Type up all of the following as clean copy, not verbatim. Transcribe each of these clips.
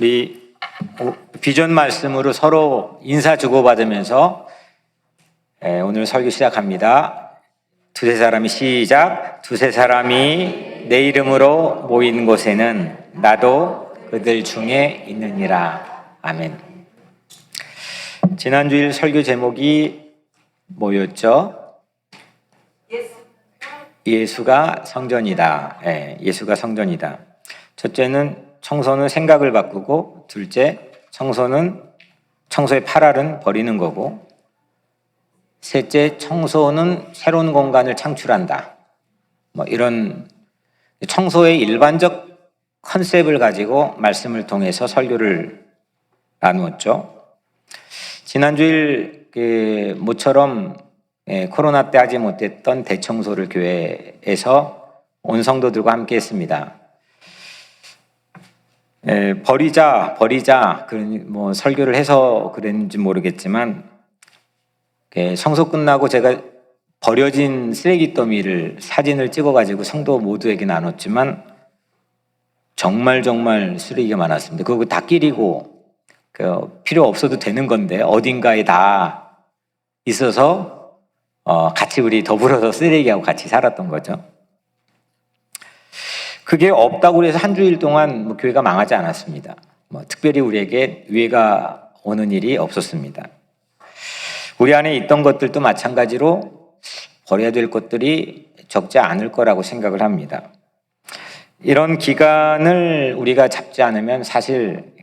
우리 비전 말씀으로 서로 인사 주고받으면서 오늘 설교 시작합니다. 두세 사람이 시작. 두세 사람이 내 이름으로 모인 곳에는 나도 그들 중에 있느니라. 아멘. 지난주일 설교 제목이 뭐였죠? 예수가 성전이다. 예수가 성전이다. 첫째는 청소는 생각을 바꾸고, 둘째, 청소의 파랄은 버리는 거고, 셋째, 청소는 새로운 공간을 창출한다. 이런 청소의 일반적 컨셉을 가지고 말씀을 통해서 설교를 나누었죠. 지난주일 모처럼 코로나 때 하지 못했던 대청소를 교회에서 온 성도들과 함께 했습니다. 버리자 그런 설교를 해서 그랬는지 모르겠지만, 청소 끝나고 제가 버려진 쓰레기 더미를 사진을 찍어가지고 성도 모두에게 나눴지만 정말 쓰레기가 많았습니다. 그거 다 끼리고 필요 없어도 되는 건데 어딘가에 다 있어서 같이 우리 더불어서 쓰레기하고 같이 살았던 거죠. 그게 없다고 해서 한 주일 동안 교회가 망하지 않았습니다. 특별히 우리에게 위해가 오는 일이 없었습니다. 우리 안에 있던 것들도 마찬가지로 버려야 될 것들이 적지 않을 거라고 생각을 합니다. 이런 기간을 우리가 잡지 않으면 사실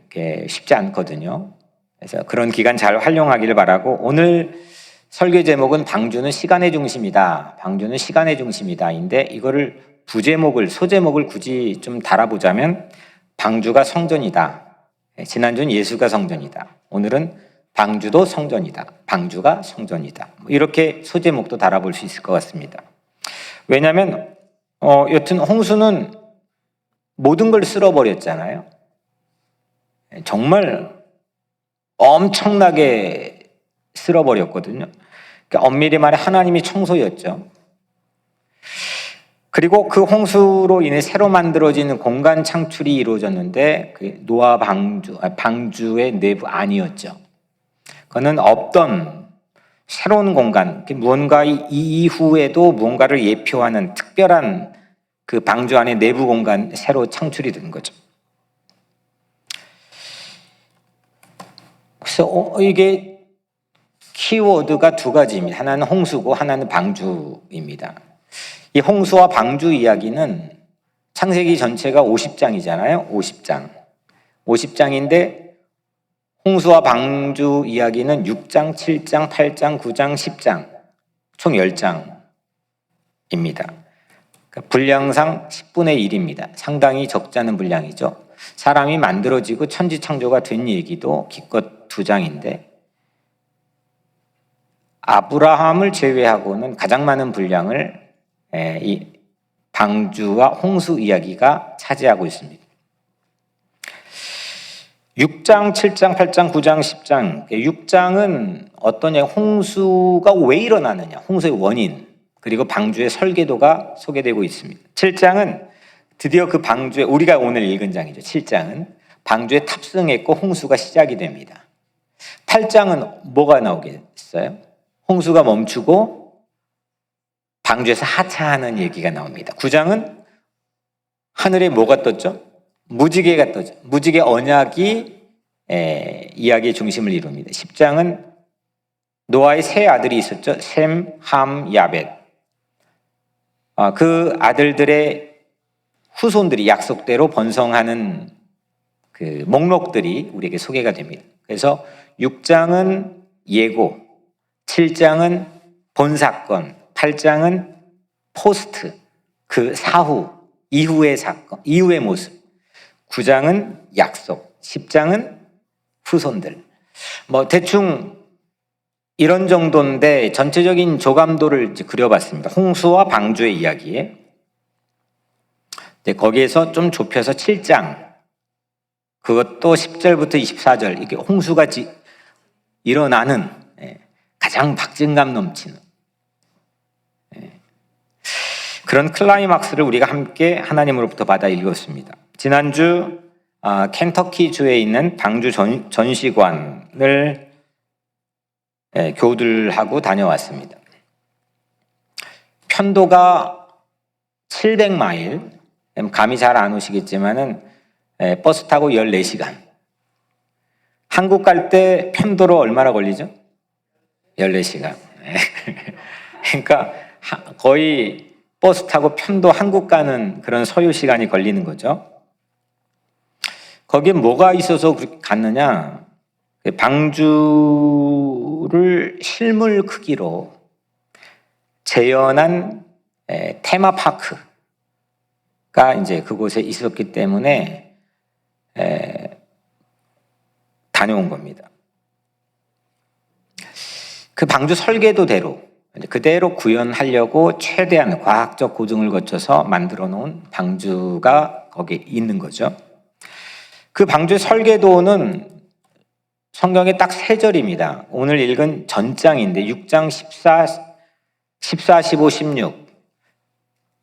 쉽지 않거든요. 그래서 그런 기간 잘 활용하기를 바라고, 오늘 설교 제목은 방주는 시간의 중심이다. 방주는 시간의 중심이다인데, 이거를 소제목을 굳이 좀 달아보자면 방주가 성전이다. 지난주는 예수가 성전이다. 오늘은 방주도 성전이다. 방주가 성전이다. 이렇게 소제목도 달아볼 수 있을 것 같습니다. 왜냐하면 여튼 홍수는 모든 걸 쓸어버렸잖아요. 정말 엄청나게 쓸어버렸거든요. 그러니까 엄밀히 말해 하나님이 청소였죠. 그리고 그 홍수로 인해 새로 만들어지는 공간 창출이 이루어졌는데, 그 노아 방주의 내부 안이었죠. 그거는 없던 새로운 공간, 무언가 이후에도 무언가를 예표하는 특별한 그 방주 안의 내부 공간 새로 창출이 된 거죠. 그래서 이게 키워드가 두 가지입니다. 하나는 홍수고 하나는 방주입니다. 이 홍수와 방주 이야기는 창세기 전체가 50장이잖아요. 50장인데 홍수와 방주 이야기는 6장, 7장, 8장, 9장, 10장 총 10장입니다. 그러니까 분량상 10분의 1입니다. 상당히 적지 않은 분량이죠. 사람이 만들어지고 천지창조가 된 얘기도 기껏 2장인데, 아브라함을 제외하고는 가장 많은 분량을 이 방주와 홍수 이야기가 차지하고 있습니다. 6장, 7장, 8장, 9장, 10장. 6장은 어떠냐, 홍수가 왜 일어나느냐, 홍수의 원인, 그리고 방주의 설계도가 소개되고 있습니다. 7장은 드디어 그 방주에, 우리가 오늘 읽은 장이죠. 7장은 방주에 탑승했고 홍수가 시작이 됩니다. 8장은 뭐가 나오겠어요? 홍수가 멈추고 방주에서 하차하는 얘기가 나옵니다. 9장은 하늘에 뭐가 떴죠? 무지개가 떴죠. 무지개 언약이 이야기의 중심을 이룹니다. 10장은 노아의 세 아들이 있었죠. 셈, 함, 야벳. 그 아들들의 후손들이 약속대로 번성하는 그 목록들이 우리에게 소개가 됩니다. 그래서 6장은 예고, 7장은 본사건, 8장은 포스트, 그 사후, 이후의 사건, 이후의 모습, 9장은 약속, 10장은 후손들. 대충 이런 정도인데 전체적인 조감도를 그려봤습니다. 홍수와 방주의 이야기에. 거기에서 좀 좁혀서 7장, 그것도 10절부터 24절, 이게 홍수가 일어나는 가장 박진감 넘치는 그런 클라이막스를 우리가 함께 하나님으로부터 받아 읽었습니다. 지난주 켄터키주에 있는 방주 전시관을 교두들하고 다녀왔습니다. 편도가 700마일, 감이 잘 안 오시겠지만은 버스 타고 14시간. 한국 갈 때 편도로 얼마나 걸리죠? 14시간. 그러니까 거의 버스 타고 편도 한국 가는 그런 소요 시간이 걸리는 거죠. 거기에 뭐가 있어서 그렇게 갔느냐? 방주를 실물 크기로 재현한 테마파크가 이제 그곳에 있었기 때문에 다녀온 겁니다. 그 방주 설계도대로 그대로 구현하려고 최대한 과학적 고증을 거쳐서 만들어 놓은 방주가 거기에 있는 거죠. 그 방주의 설계도는 성경에 딱 3절입니다. 오늘 읽은 전장인데 6장 14, 15, 16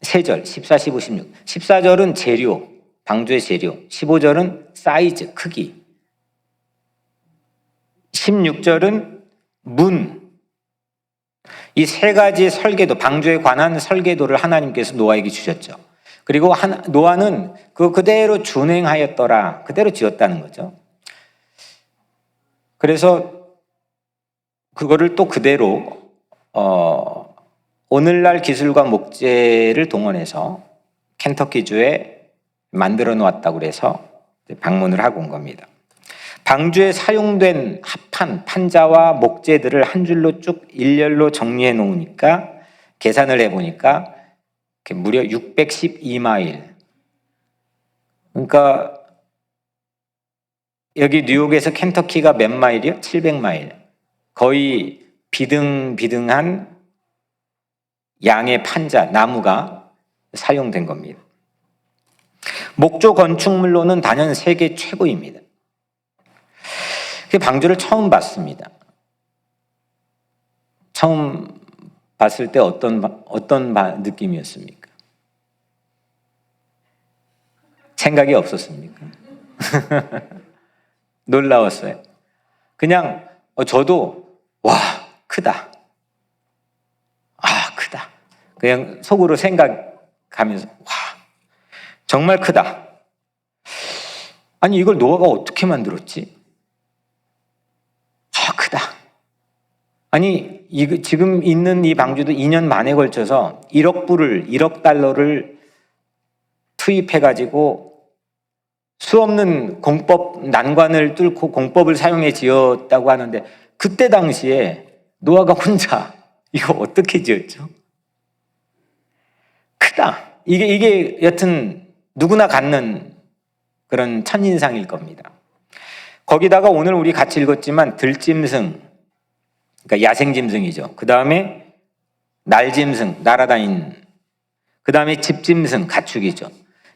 3절 14, 15, 16 14절은 재료, 방주의 재료 15절은 사이즈, 크기 16절은 문 이 3가지의 설계도, 방주에 관한 설계도를 하나님께서 노아에게 주셨죠. 그리고 노아는 그대로 준행하였더라. 그대로 지었다는 거죠. 그래서 그거를 또 그대로 오늘날 기술과 목재를 동원해서 켄터키주에 만들어 놓았다고 그래서 방문을 하고 온 겁니다. 방주에 사용된 합판, 판자와 목재들을 한 줄로 쭉 일렬로 정리해 놓으니까 계산을 해보니까 무려 612마일. 그러니까 여기 뉴욕에서 켄터키가 몇 마일이요? 700마일. 거의 비등비등한 양의 판자, 나무가 사용된 겁니다. 목조 건축물로는 단연 세계 최고입니다. 그 방주를 처음 봤습니다. 처음 봤을 때 어떤 느낌이었습니까? 생각이 없었습니까? 놀라웠어요. 그냥 저도 와, 크다. 크다. 그냥 속으로 생각하면서 와, 정말 크다. 아니 이걸 노아가 어떻게 만들었지? 크다. 아니 지금 있는 이 방주도 2년 만에 걸쳐서 1억 달러를 투입해가지고 수없는 공법 난관을 뚫고 공법을 사용해 지었다고 하는데 그때 당시에 노아가 혼자 이거 어떻게 지었죠? 크다. 이게 여튼 누구나 갖는 그런 첫인상일 겁니다. 거기다가 오늘 우리 같이 읽었지만 들짐승, 그러니까 야생짐승이죠. 그 다음에 날짐승, 날아다니는, 그 다음에 집짐승, 가축이죠.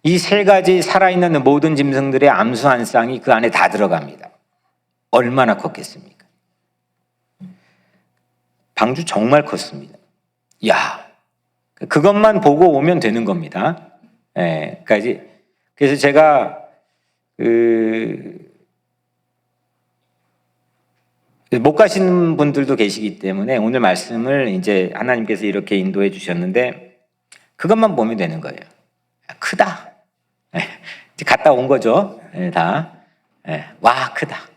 이 3가지 살아있는 모든 짐승들의 암수 한 쌍이 그 안에 다 들어갑니다. 얼마나 컸겠습니까? 방주 정말 컸습니다. 야, 그것만 보고 오면 되는 겁니다. 그래서 제가 못 가시는 분들도 계시기 때문에 오늘 말씀을 이제 하나님께서 이렇게 인도해 주셨는데 그것만 보면 되는 거예요. 크다. 갔다 온 거죠. 다. 와, 크다.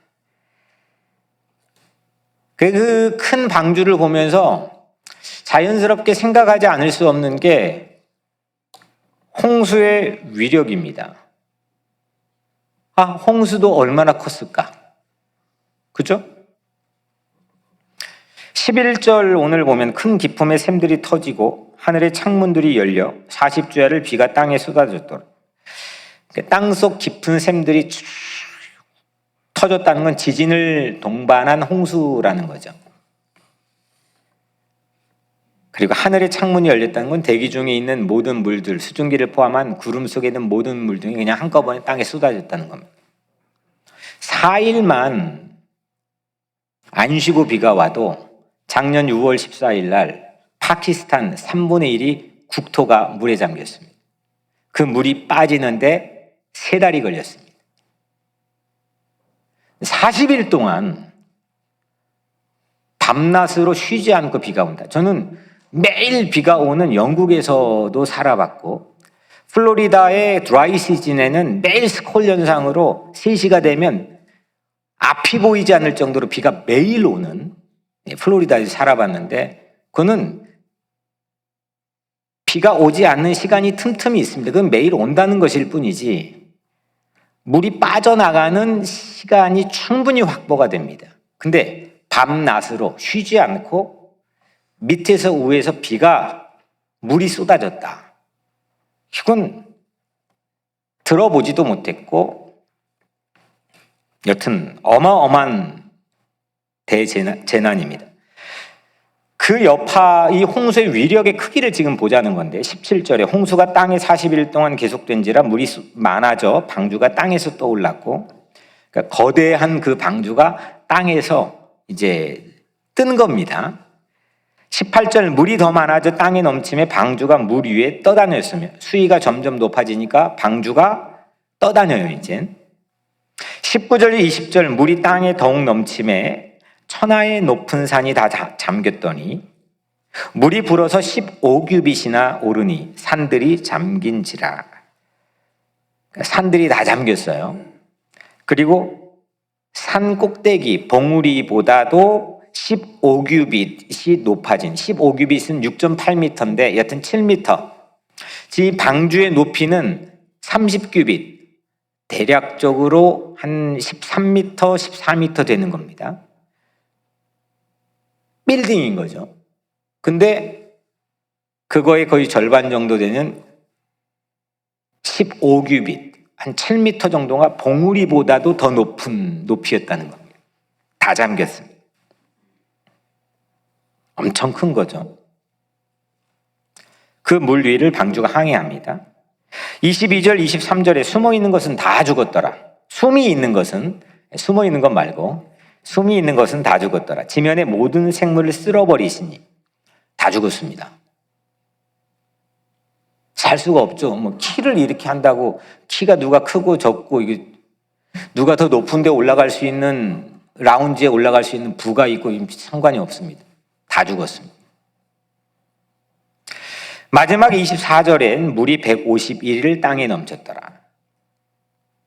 그 큰 방주를 보면서 자연스럽게 생각하지 않을 수 없는 게 홍수의 위력입니다. 홍수도 얼마나 컸을까? 그죠? 11절 오늘 보면 큰 기품의 샘들이 터지고 하늘의 창문들이 열려 40주야를 비가 땅에 쏟아졌더라. 땅속 깊은 샘들이 쭉 터졌다는 건 지진을 동반한 홍수라는 거죠. 그리고 하늘의 창문이 열렸다는 건 대기 중에 있는 모든 물들, 수증기를 포함한 구름 속에 있는 모든 물 등이 그냥 한꺼번에 땅에 쏟아졌다는 겁니다. 4일만 안 쉬고 비가 와도 작년 6월 14일 날 파키스탄 3분의 1이 국토가 물에 잠겼습니다. 그 물이 빠지는데 3달이 걸렸습니다. 40일 동안 밤낮으로 쉬지 않고 비가 온다. 저는 매일 비가 오는 영국에서도 살아봤고, 플로리다의 드라이 시즌에는 매일 스콜 현상으로 3시가 되면 앞이 보이지 않을 정도로 비가 매일 오는 플로리다에서 살아봤는데, 그거는 비가 오지 않는 시간이 틈틈이 있습니다. 그건 매일 온다는 것일 뿐이지 물이 빠져나가는 시간이 충분히 확보가 됩니다. 근데 밤낮으로 쉬지 않고 밑에서 위에서 물이 쏟아졌다. 이건 들어보지도 못했고, 여튼 어마어마한 대재난입니다. 그 여파, 이 홍수의 위력의 크기를 지금 보자는 건데, 17절에 홍수가 땅에 40일 동안 계속된지라 물이 많아져 방주가 땅에서 떠올랐고, 그러니까 거대한 그 방주가 땅에서 이제 뜬 겁니다. 18절, 물이 더 많아져 땅에 넘침에 방주가 물 위에 떠다녔으며, 수위가 점점 높아지니까 방주가 떠다녀요 이젠. 19절, 20절, 물이 땅에 더욱 넘침에 천하의 높은 산이 다 잠겼더니 물이 불어서 15규빗이나 오르니 산들이 잠긴지라. 산들이 다 잠겼어요. 그리고 산 꼭대기 봉우리보다도 15규빗이 높아진, 15규빗은 6.8m인데 여튼 7m. 이 방주의 높이는 30규빗, 대략적으로 한 13m, 14m 되는 겁니다. 빌딩인 거죠. 근데 그거의 거의 절반 정도 되는 15규빗, 한 7m 정도가 봉우리보다도 더 높은 높이였다는 겁니다. 다 잠겼습니다. 엄청 큰 거죠. 그 물 위를 방주가 항해합니다. 22절, 23절에 숨어 있는 것은 다 죽었더라. 숨이 있는 것은, 숨어 있는 것 말고 숨이 있는 것은 다 죽었더라. 지면의 모든 생물을 쓸어버리시니 다 죽었습니다. 살 수가 없죠. 뭐 키를 이렇게 한다고 키가 누가 크고 적고, 이게 누가 더 높은 데 올라갈 수 있는, 라운지에 올라갈 수 있는 부가 있고 상관이 없습니다. 다 죽었습니다. 마지막 24절엔 물이 151일 땅에 넘쳤더라.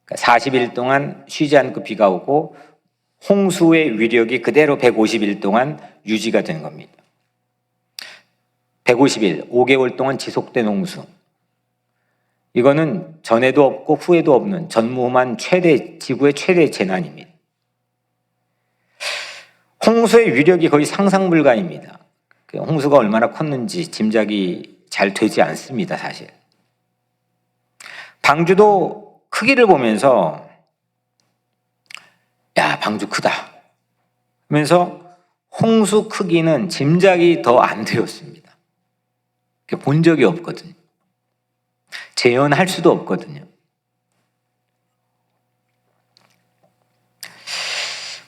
그러니까 40일 동안 쉬지 않고 비가 오고 홍수의 위력이 그대로 150일 동안 유지가 된 겁니다. 150일, 5개월 동안 지속된 홍수. 이거는 전에도 없고 후에도 없는 전무후무한 지구의 최대 재난입니다. 홍수의 위력이 거의 상상 불가입니다. 홍수가 얼마나 컸는지 짐작이 잘 되지 않습니다, 사실. 방주도 크기를 보면서 야, 방주 크다 하면서 홍수 크기는 짐작이 더 안 되었습니다. 본 적이 없거든요. 재현할 수도 없거든요.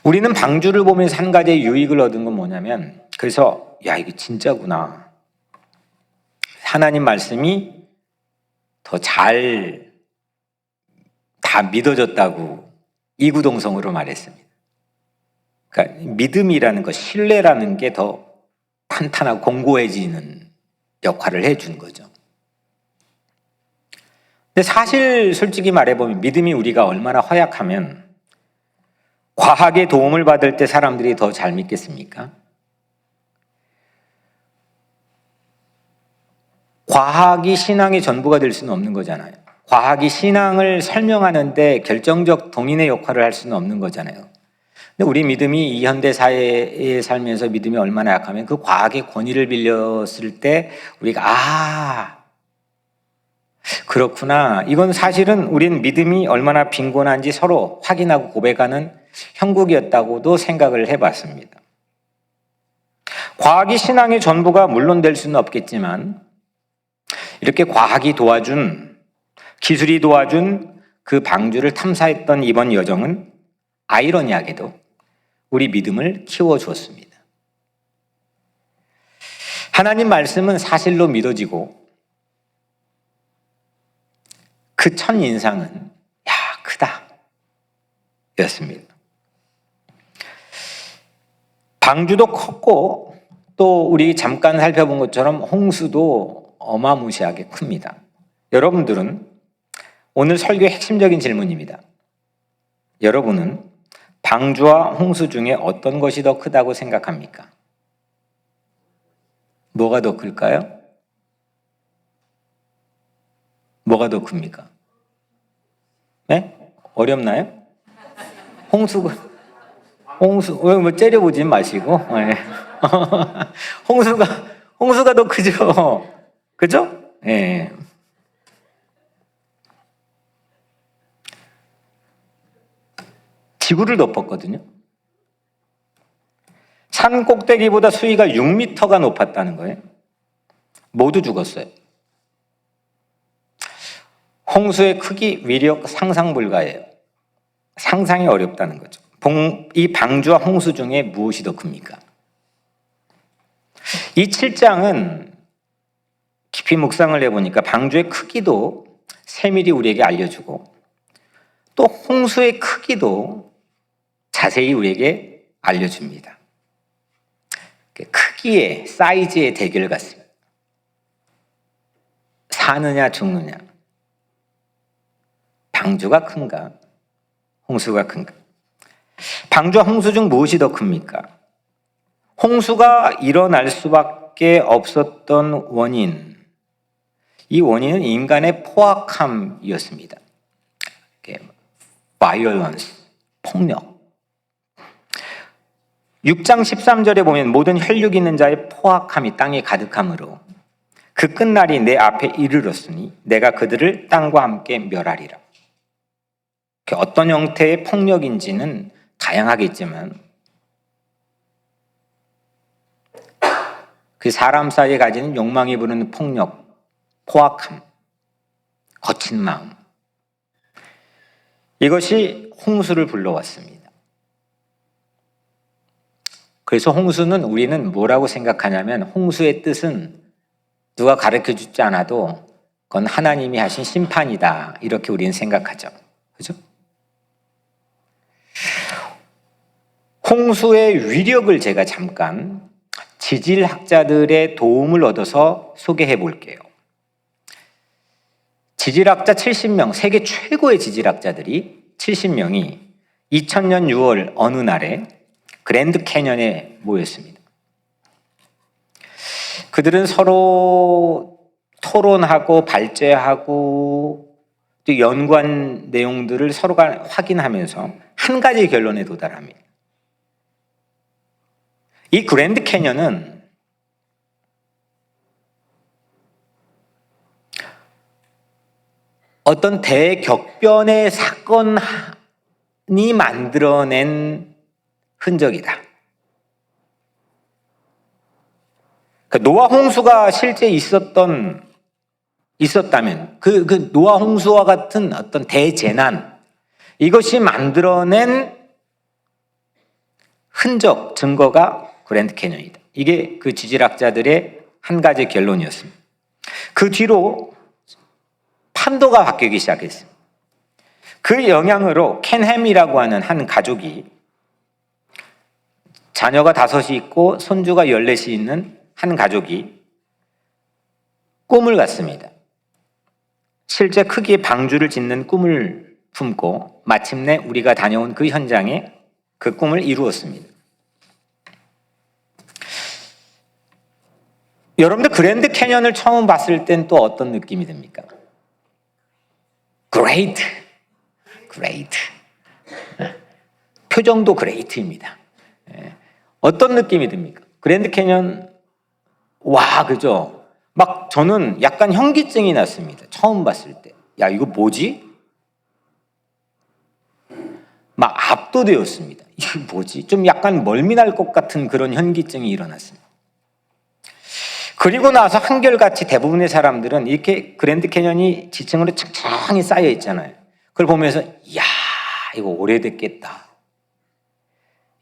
우리는 방주를 보면서 한 가지의 유익을 얻은 건 뭐냐면, 그래서 야, 이게 진짜구나. 하나님 말씀이 더 잘 다 믿어졌다고 이구동성으로 말했습니다. 그러니까 믿음이라는 것, 신뢰라는 게 더 탄탄하고 공고해지는 역할을 해준 거죠. 근데 사실 솔직히 말해보면 믿음이 우리가 얼마나 허약하면 과학의 도움을 받을 때 사람들이 더 잘 믿겠습니까? 과학이 신앙의 전부가 될 수는 없는 거잖아요. 과학이 신앙을 설명하는데 결정적 동인의 역할을 할 수는 없는 거잖아요. 근데 우리 믿음이 이 현대 사회에 살면서 믿음이 얼마나 약하면 그 과학의 권위를 빌렸을 때 우리가 그렇구나. 이건 사실은 우린 믿음이 얼마나 빈곤한지 서로 확인하고 고백하는 형국이었다고도 생각을 해봤습니다. 과학이 신앙의 전부가 물론 될 수는 없겠지만 이렇게 과학이 도와준, 기술이 도와준 그 방주를 탐사했던 이번 여정은 아이러니하게도 우리 믿음을 키워주었습니다. 하나님 말씀은 사실로 믿어지고 그 첫인상은 야, 크다 였습니다. 방주도 컸고 또 우리 잠깐 살펴본 것처럼 홍수도 어마무시하게 큽니다. 여러분들은 오늘 설교의 핵심적인 질문입니다. 여러분은 방주와 홍수 중에 어떤 것이 더 크다고 생각합니까? 뭐가 더 클까요? 뭐가 더 큽니까? 네? 어렵나요? 홍수, 뭐 째려보지 마시고. 네. 홍수가 더 크죠? 그죠? 예. 네. 지구를 덮었거든요. 산 꼭대기보다 수위가 6m가 높았다는 거예요. 모두 죽었어요. 홍수의 크기, 위력 상상 불가예요. 상상이 어렵다는 거죠. 이 방주와 홍수 중에 무엇이 더 큽니까? 이 7장은 깊이 묵상을 해보니까 방주의 크기도 세밀히 우리에게 알려주고 또 홍수의 크기도 자세히 우리에게 알려줍니다. 크기의 사이즈의 대결 같습니다. 사느냐 죽느냐. 방주가 큰가? 홍수가 큰가? 방주와 홍수 중 무엇이 더 큽니까? 홍수가 일어날 수밖에 없었던 원인, 이 원인은 인간의 포악함이었습니다. violence, 폭력. 6장 13절에 보면 모든 혈육 있는 자의 포악함이 땅에 가득함으로 그 끝날이 내 앞에 이르렀으니 내가 그들을 땅과 함께 멸하리라. 어떤 형태의 폭력인지는 다양하겠지만 그 사람 사이에 가지는 욕망이 부르는 폭력, 포악함, 거친 마음, 이것이 홍수를 불러왔습니다. 그래서 홍수는 우리는 뭐라고 생각하냐면 홍수의 뜻은 누가 가르쳐주지 않아도 그건 하나님이 하신 심판이다, 이렇게 우리는 생각하죠. 그죠? 홍수의 위력을 제가 잠깐 지질학자들의 도움을 얻어서 소개해 볼게요. 지질학자 70명, 세계 최고의 지질학자들이 70명이 2000년 6월 어느 날에 그랜드 캐년에 모였습니다. 그들은 서로 토론하고 발제하고 또 연구한 내용들을 서로가 확인하면서 한 가지 결론에 도달합니다. 이 그랜드 캐년은 어떤 대격변의 사건이 만들어낸 흔적이다. 노아 홍수가 실제 있었다면 그 노아 홍수와 같은 어떤 대재난, 이것이 만들어낸 흔적, 증거가 그랜드 캐년이다. 이게 그 지질학자들의 한 가지 결론이었습니다. 그 뒤로 판도가 바뀌기 시작했습니다. 그 영향으로 켄햄이라고 하는 한 가족이, 자녀가 5이 있고 손주가 14이 있는 한 가족이 꿈을 꿨습니다. 실제 크기의 방주를 짓는 꿈을 품고 마침내 우리가 다녀온 그 현장에 그 꿈을 이루었습니다. 여러분들 그랜드 캐년을 처음 봤을 땐 또 어떤 느낌이 듭니까? Great. 표정도 great입니다. 어떤 느낌이 듭니까? 그랜드 캐년, 와, 그죠? 막 저는 약간 현기증이 났습니다. 처음 봤을 때. 야, 이거 뭐지? 막 압도되었습니다. 이게 뭐지? 좀 약간 멀미날 것 같은 그런 현기증이 일어났습니다. 그리고 나서 한결같이 대부분의 사람들은 이렇게 그랜드 캐년이 지층으로 층층이 쌓여 있잖아요. 그걸 보면서 이야, 이거 오래됐겠다.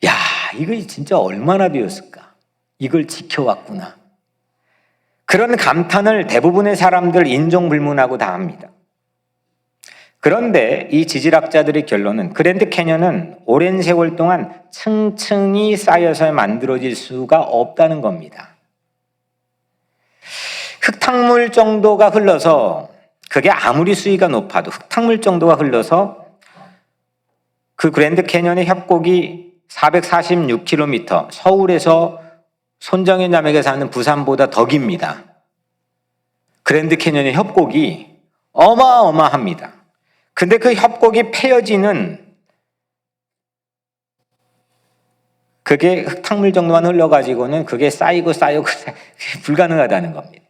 야, 이거 진짜 얼마나 되었을까? 이걸 지켜왔구나. 그런 감탄을 대부분의 사람들 인정불문하고 다 합니다. 그런데 이 지질학자들의 결론은 그랜드 캐년은 오랜 세월 동안 층층이 쌓여서 만들어질 수가 없다는 겁니다. 흙탕물 정도가 흘러서, 그게 아무리 수위가 높아도 흙탕물 정도가 흘러서 그 그랜드 캐년의 협곡이 446km, 서울에서 손정현 자매가 사는 부산보다 더 깁니다. 그랜드 캐년의 협곡이 어마어마합니다. 근데 그 협곡이 패여지는, 그게 흙탕물 정도만 흘러가지고는 그게 쌓이고 불가능하다는 겁니다.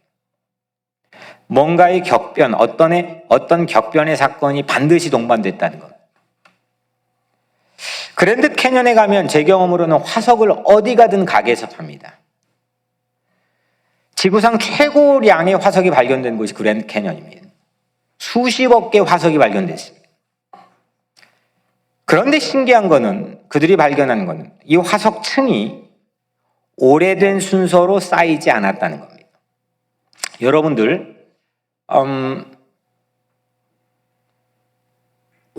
뭔가의 격변, 어떤 격변의 사건이 반드시 동반됐다는 겁니다. 그랜드 캐년에 가면 제 경험으로는 화석을 어디 가든 가게에서 팝니다. 지구상 최고량의 화석이 발견된 곳이 그랜드 캐년입니다. 수십억 개의 화석이 발견됐습니다. 그런데 신기한 거는, 그들이 발견한 거는 이 화석층이 오래된 순서로 쌓이지 않았다는 겁니다. 여러분들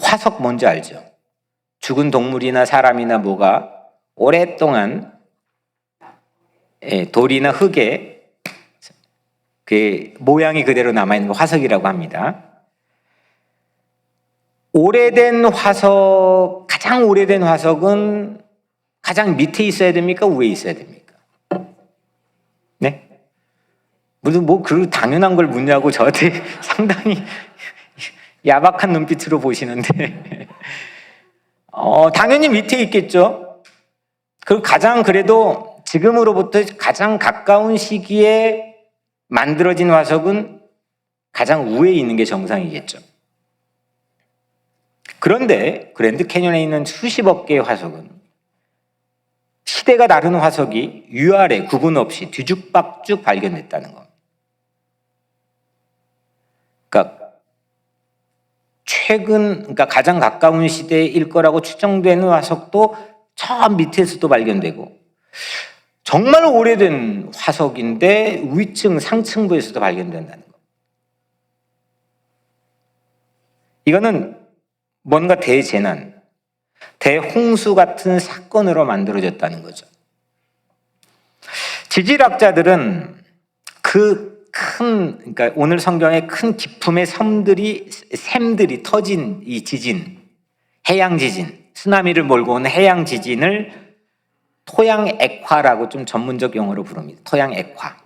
화석 뭔지 알죠? 죽은 동물이나 사람이나 뭐가 오랫동안 돌이나 흙에 그 모양이 그대로 남아있는 거 화석이라고 합니다. 오래된 화석, 가장 오래된 화석은 가장 밑에 있어야 됩니까? 위에 있어야 됩니까? 네? 무슨 그 당연한 걸 묻냐고 저한테 상당히 야박한 눈빛으로 보시는데 당연히 밑에 있겠죠. 그리고 가장, 그래도 지금으로부터 가장 가까운 시기에 만들어진 화석은 가장 위에 있는 게 정상이겠죠. 그런데 그랜드 캐년에 있는 수십억 개의 화석은 시대가 다른 화석이 위아래 구분 없이 뒤죽박죽 발견됐다는 겁니다. 그러니까 가장 가까운 시대일 거라고 추정되는 화석도 저 밑에서도 발견되고, 정말 오래된 화석인데 위층, 상층부에서도 발견된다는 거. 이거는 뭔가 대재난, 대홍수 같은 사건으로 만들어졌다는 거죠. 지질학자들은 그러니까 오늘 성경의 큰 기품의 샘들이 터진 이 지진, 해양 지진, 쓰나미를 몰고 온 해양 지진을 토양 액화라고 좀 전문적 용어로 부릅니다. 토양 액화.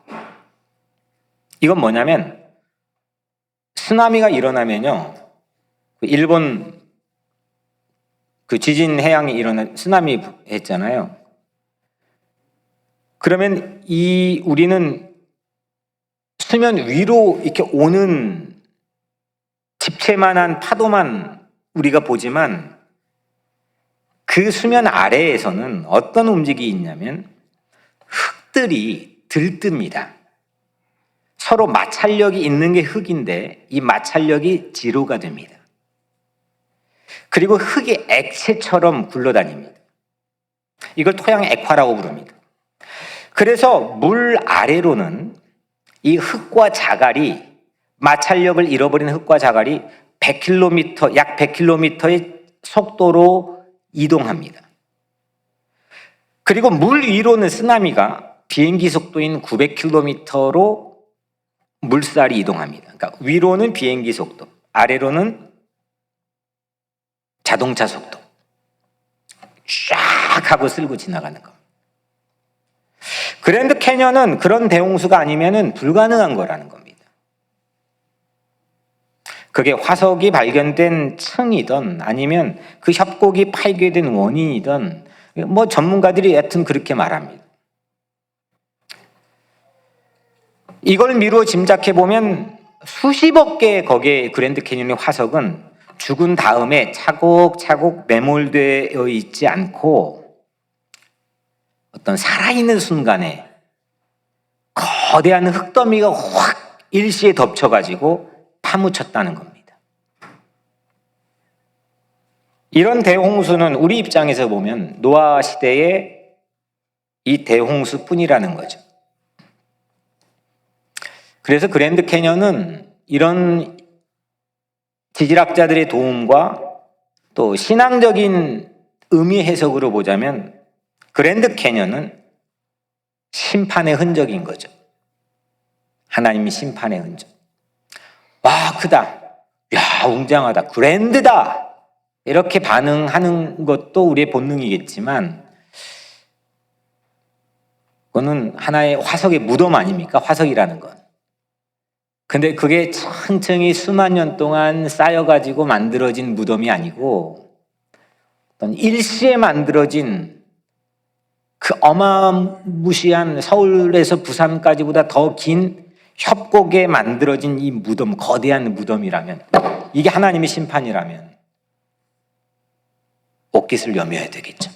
이건 뭐냐면, 쓰나미가 일어나면요, 일본 그 지진 해양이 일어나 쓰나미 했잖아요. 그러면 우리는 수면 위로 이렇게 오는 집채만한 파도만 우리가 보지만, 그 수면 아래에서는 어떤 움직임이 있냐면 흙들이 들뜹니다. 서로 마찰력이 있는 게 흙인데 이 마찰력이 지로가 됩니다. 그리고 흙이 액체처럼 굴러다닙니다. 이걸 토양 액화라고 부릅니다. 그래서 물 아래로는 이 흙과 자갈이, 마찰력을 잃어버린 흙과 자갈이 약 100km의 속도로 이동합니다. 그리고 물 위로는 쓰나미가 비행기 속도인 900km로 물살이 이동합니다. 그러니까 위로는 비행기 속도, 아래로는 자동차 속도. 쫙 하고 쓸고 지나가는 거. 그랜드 캐년은 그런 대홍수가 아니면은 불가능한 거라는 겁니다. 그게 화석이 발견된 층이든 아니면 그 협곡이 파괴된 원인이든 전문가들이 여튼 그렇게 말합니다. 이걸 미루어 짐작해 보면 수십억 개의 거기에 그랜드 캐년의 화석은 죽은 다음에 차곡차곡 매몰되어 있지 않고 어떤 살아있는 순간에 거대한 흙더미가 확 일시에 덮쳐가지고 파묻혔다는 겁니다. 이런 대홍수는 우리 입장에서 보면 노아 시대의 이 대홍수뿐이라는 거죠. 그래서 그랜드 캐년은 이런 지질학자들의 도움과 또 신앙적인 의미 해석으로 보자면 그랜드 캐년은 심판의 흔적인 거죠. 하나님의 심판의 흔적. 와, 크다. 야, 웅장하다. 그랜드다. 이렇게 반응하는 것도 우리의 본능이겠지만 그거는 하나의 화석의 무덤 아닙니까? 화석이라는 건. 근데 그게 천천히 수만 년 동안 쌓여가지고 만들어진 무덤이 아니고 어떤 일시에 만들어진 그 어마무시한 서울에서 부산까지보다 더 긴 협곡에 만들어진 이 무덤, 거대한 무덤이라면, 이게 하나님의 심판이라면 옷깃을 여며야 되겠죠.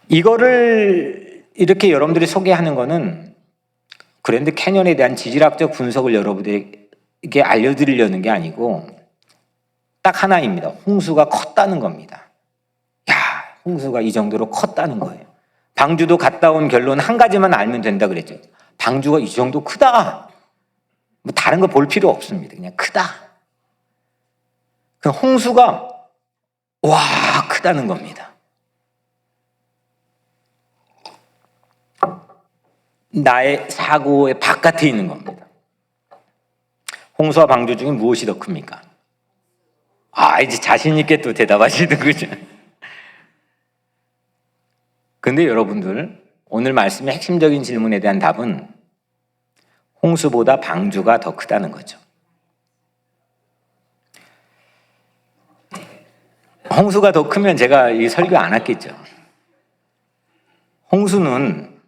이거를 이렇게 여러분들이 소개하는 거는 그랜드 캐년에 대한 지질학적 분석을 여러분들에게 알려드리려는 게 아니고 딱 하나입니다. 홍수가 컸다는 겁니다. 야, 홍수가 이 정도로 컸다는 거예요. 방주도 갔다 온 결론 한 가지만 알면 된다 그랬죠. 방주가 이 정도 크다. 뭐 다른 거 볼 필요 없습니다. 그냥 크다. 그 홍수가 와, 크다는 겁니다. 나의 사고의 바깥에 있는 겁니다. 홍수와 방주 중에 무엇이 더 큽니까? 아, 이제 자신 있게 또 대답하시는 거죠. 근데 여러분들, 오늘 말씀의 핵심적인 질문에 대한 답은 홍수보다 방주가 더 크다는 거죠. 홍수가 더 크면 제가 이 설교 안 했겠죠. 홍수는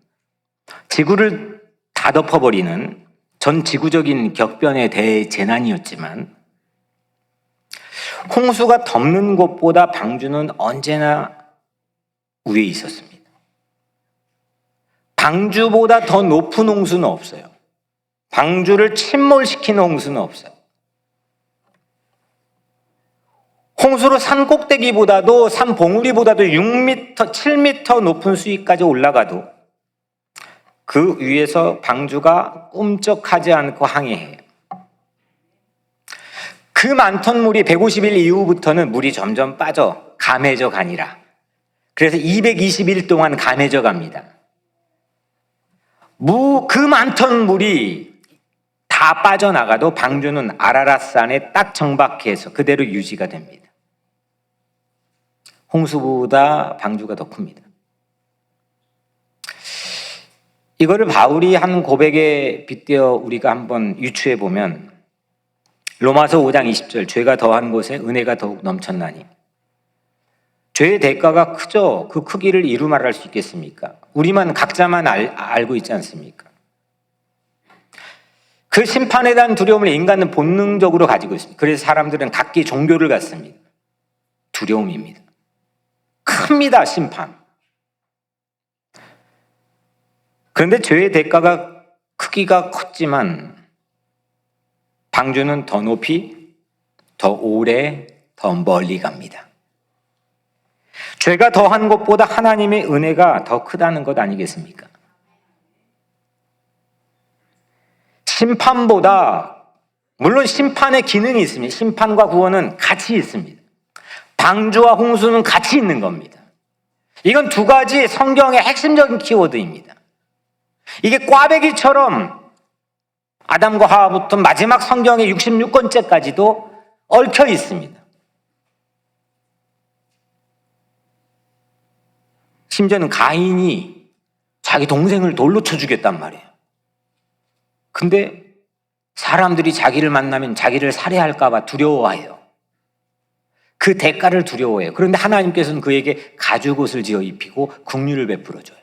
지구를 다 덮어버리는 전 지구적인 격변의 대재난이었지만 홍수가 덮는 곳보다 방주는 언제나 위에 있었습니다. 방주보다 더 높은 홍수는 없어요. 방주를 침몰시키는 홍수는 없어요. 홍수로 산 꼭대기보다도 산 봉우리보다도 6m, 7m 높은 수위까지 올라가도 그 위에서 방주가 꿈쩍하지 않고 항해해요. 그 많던 물이 150일 이후부터는 물이 점점 빠져 감해져 가니라. 그래서 220일 동안 감해져 갑니다. 그 많던 물이 다 빠져나가도 방주는 아라랏산에 딱 정박해서 그대로 유지가 됩니다. 홍수보다 방주가 더 큽니다. 이거를 바울이 한 고백에 빗대어 우리가 한번 유추해 보면 로마서 5장 20절, 죄가 더한 곳에 은혜가 더욱 넘쳤나니. 죄의 대가가 크죠. 그 크기를 이루 말할 수 있겠습니까? 우리만 각자만 알고 있지 않습니까? 그 심판에 대한 두려움을 인간은 본능적으로 가지고 있습니다. 그래서 사람들은 각기 종교를 갖습니다. 두려움입니다. 큽니다, 심판. 그런데 죄의 대가가 크기가 컸지만 방주는 더 높이, 더 오래, 더 멀리 갑니다. 죄가 더한 것보다 하나님의 은혜가 더 크다는 것 아니겠습니까? 심판보다, 물론 심판의 기능이 있습니다. 심판과 구원은 같이 있습니다. 방주와 홍수는 같이 있는 겁니다. 이건 두 가지 성경의 핵심적인 키워드입니다. 이게 꽈배기처럼 아담과 하와부터 마지막 성경의 66권째까지도 얽혀 있습니다. 심지어는 가인이 자기 동생을 돌로 쳐 죽였단 말이에요. 근데 사람들이 자기를 만나면 자기를 살해할까 봐 두려워해요. 그 대가를 두려워해요. 그런데 하나님께서는 그에게 가죽옷을 지어 입히고 긍휼을 베풀어줘요.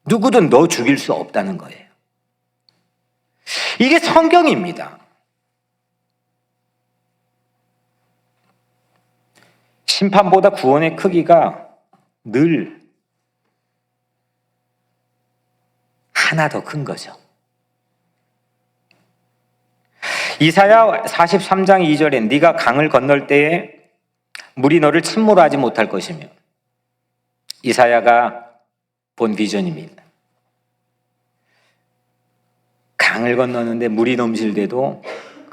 누구든 너 죽일 수 없다는 거예요. 이게 성경입니다. 심판보다 구원의 크기가 늘 하나 더 큰 거죠. 이사야 43장 2절에 네가 강을 건널 때에 물이 너를 침몰하지 못할 것이며, 이사야가 본 비전입니다. 강을 건너는데 물이 넘칠 때도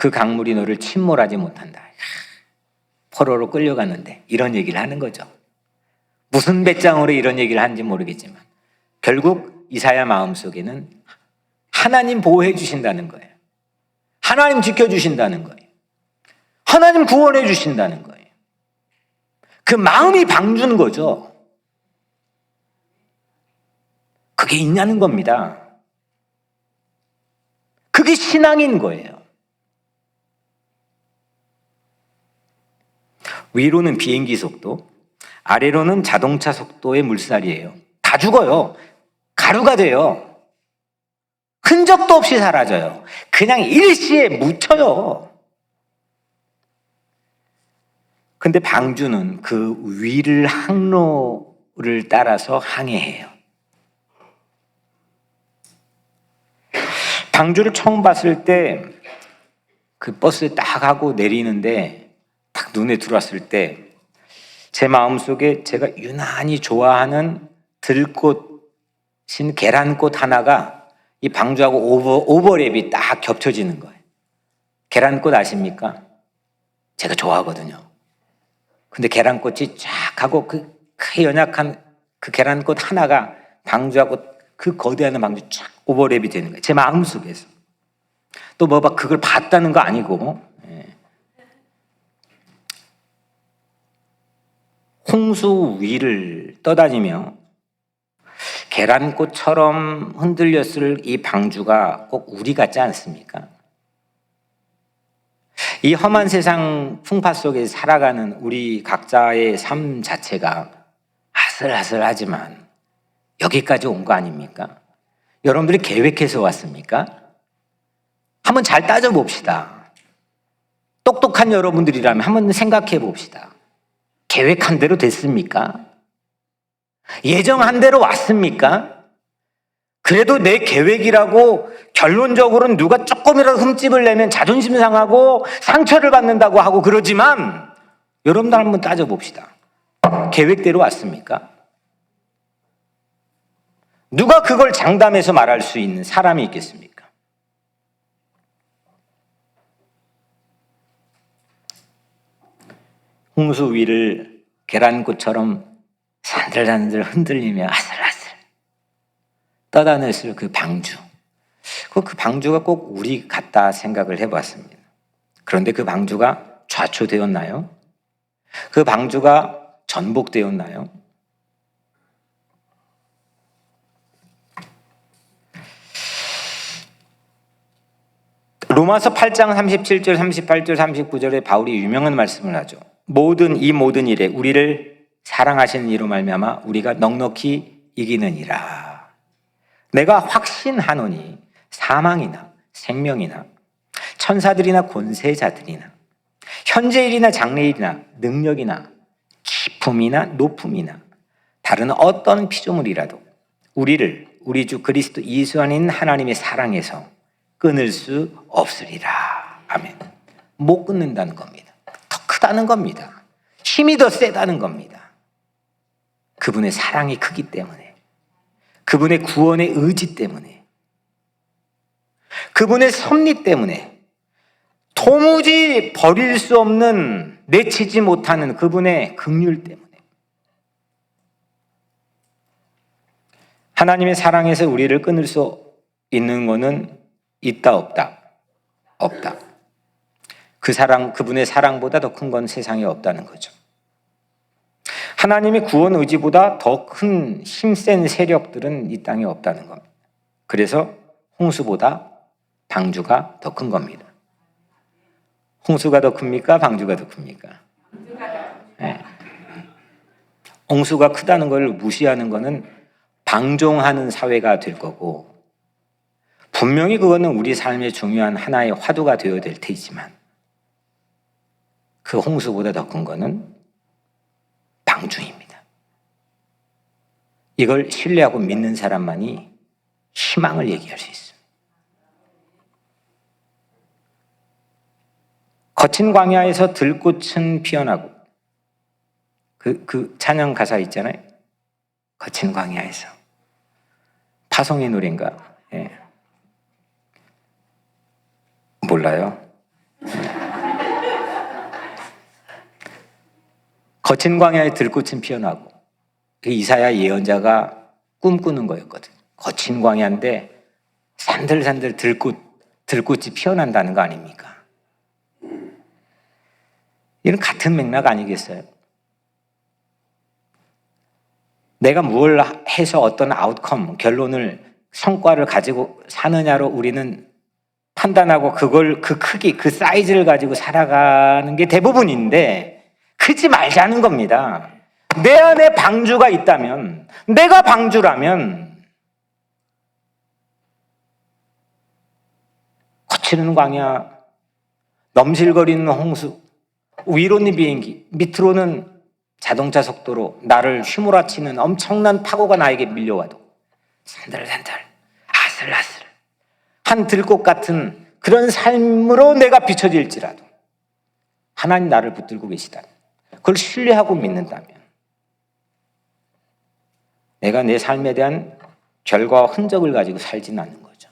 그 강물이 너를 침몰하지 못한다. 포로로 끌려갔는데 이런 얘기를 하는 거죠. 무슨 배짱으로 이런 얘기를 하는지 모르겠지만 결국 이사야 마음속에는 하나님 보호해 주신다는 거예요. 하나님 지켜주신다는 거예요. 하나님 구원해 주신다는 거예요. 그 마음이 방주는 거죠. 그게 있냐는 겁니다. 그게 신앙인 거예요. 위로는 비행기 속도, 아래로는 자동차 속도의 물살이에요. 다 죽어요. 가루가 돼요. 흔적도 없이 사라져요. 그냥 일시에 묻혀요. 근데 방주는 그 위를 항로를 따라서 항해해요. 방주를 처음 봤을 때 그 버스에 딱 하고 내리는데 딱 눈에 들어왔을 때 제 마음속에 제가 유난히 좋아하는 들꽃인 계란꽃 하나가 이 방주하고 오버랩이 딱 겹쳐지는 거예요. 계란꽃 아십니까? 제가 좋아하거든요. 근데 계란꽃이 쫙 하고 그 연약한 그 계란꽃 하나가 방주하고 그 거대한 방주 쫙 오버랩이 되는 거예요. 제 마음속에서. 또 뭐 막 그걸 봤다는 거 아니고 홍수 위를 떠다니며 계란꽃처럼 흔들렸을 이 방주가 꼭 우리 같지 않습니까? 이 험한 세상 풍파 속에 살아가는 우리 각자의 삶 자체가 아슬아슬하지만 여기까지 온 거 아닙니까? 여러분들이 계획해서 왔습니까? 한번 잘 따져봅시다. 똑똑한 여러분들이라면 한번 생각해 봅시다. 계획한 대로 됐습니까? 예정한 대로 왔습니까? 그래도 내 계획이라고 결론적으로는 누가 조금이라도 흠집을 내면 자존심 상하고 상처를 받는다고 하고 그러지만 여러분들 한번 따져봅시다. 계획대로 왔습니까? 누가 그걸 장담해서 말할 수 있는 사람이 있겠습니까? 홍수 위를 계란꽃처럼 산들산들 흔들리며 아슬아슬 떠다녔을 그 방주. 그 방주가 꼭 우리 같다 생각을 해봤습니다. 그런데 그 방주가 좌초되었나요? 그 방주가 전복되었나요? 로마서 8장 37절, 38절, 39절에 바울이 유명한 말씀을 하죠. 이 모든 일에 우리를 사랑하시는 이로 말미암아 우리가 넉넉히 이기느니라. 내가 확신하노니 사망이나 생명이나 천사들이나 권세자들이나 현재일이나 장래일이나 능력이나 기품이나 높음이나 다른 어떤 피조물이라도 우리를 우리 주 그리스도 예수 안에 있는 하나님의 사랑에서 끊을 수 없으리라. 아멘. 못 끊는다는 겁니다. 더 크다는 겁니다. 힘이 더 세다는 겁니다. 그분의 사랑이 크기 때문에, 그분의 구원의 의지 때문에, 그분의 섭리 때문에, 도무지 버릴 수 없는, 내치지 못하는 그분의 긍휼 때문에, 하나님의 사랑에서 우리를 끊을 수 있는 것은 있다 없다? 없다. 그분의 사랑보다 더 큰 건 세상에 없다는 거죠. 하나님의 구원 의지보다 더 큰 힘센 세력들은 이 땅에 없다는 겁니다. 그래서 홍수보다 방주가 더 큰 겁니다. 홍수가 더 큽니까? 방주가 더 큽니까? 네. 홍수가 크다는 걸 무시하는 것은 방종하는 사회가 될 거고, 분명히 그거는 우리 삶의 중요한 하나의 화두가 되어야 될 테지만 그 홍수보다 더 큰 거는 방주입니다. 이걸 신뢰하고 믿는 사람만이 희망을 얘기할 수 있습니다. 거친 광야에서 들꽃은 피어나고, 그 찬양 가사 있잖아요. 거친 광야에서. 파송의 노래인가? 예. 몰라요? 거친 광야에 들꽃은 피어나고 그 이사야 예언자가 꿈꾸는 거였거든. 거친 광야인데 산들산들 들꽃이 피어난다는 거 아닙니까? 이런 같은 맥락 아니겠어요? 내가 뭘 해서 어떤 아웃컴, 결론을, 성과를 가지고 사느냐로 우리는 판단하고 그걸, 그 크기, 그 사이즈를 가지고 살아가는 게 대부분인데 크지 말자는 겁니다. 내 안에 방주가 있다면, 내가 방주라면 거치는 광야, 넘실거리는 홍수, 위로는 비행기, 밑으로는 자동차 속도로 나를 휘몰아치는 엄청난 파고가 나에게 밀려와도 산들산들 아슬아슬 한 들꽃 같은 그런 삶으로 내가 비춰질지라도 하나님 나를 붙들고 계시다면, 그걸 신뢰하고 믿는다면 내가 내 삶에 대한 결과와 흔적을 가지고 살지는 않는 거죠.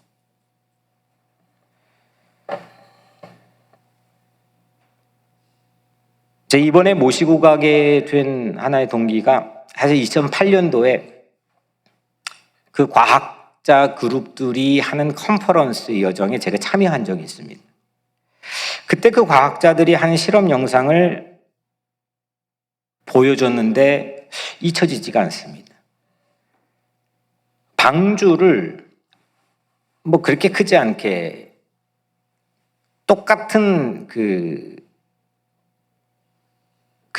제 이번에 모시고 가게 된 하나의 동기가 사실 2008년도에 그 과학자 그룹들이 하는 컨퍼런스 여정에 제가 참여한 적이 있습니다. 그때 그 과학자들이 한 실험 영상을 보여줬는데 잊혀지지가 않습니다. 방주를 뭐 그렇게 크지 않게 똑같은 그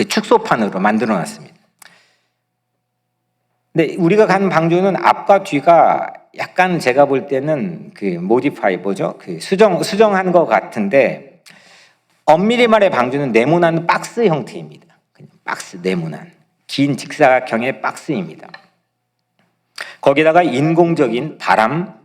축소판으로 만들어 놨습니다. 근데 우리가 간 방주는 앞과 뒤가 약간 제가 볼 때는 그 모디파이 뭐죠? 그 수정한 것 같은데, 엄밀히 말해 방주는 네모난 박스 형태입니다. 그냥 박스, 네모난 긴 직사각형의 박스입니다. 거기다가 인공적인 바람,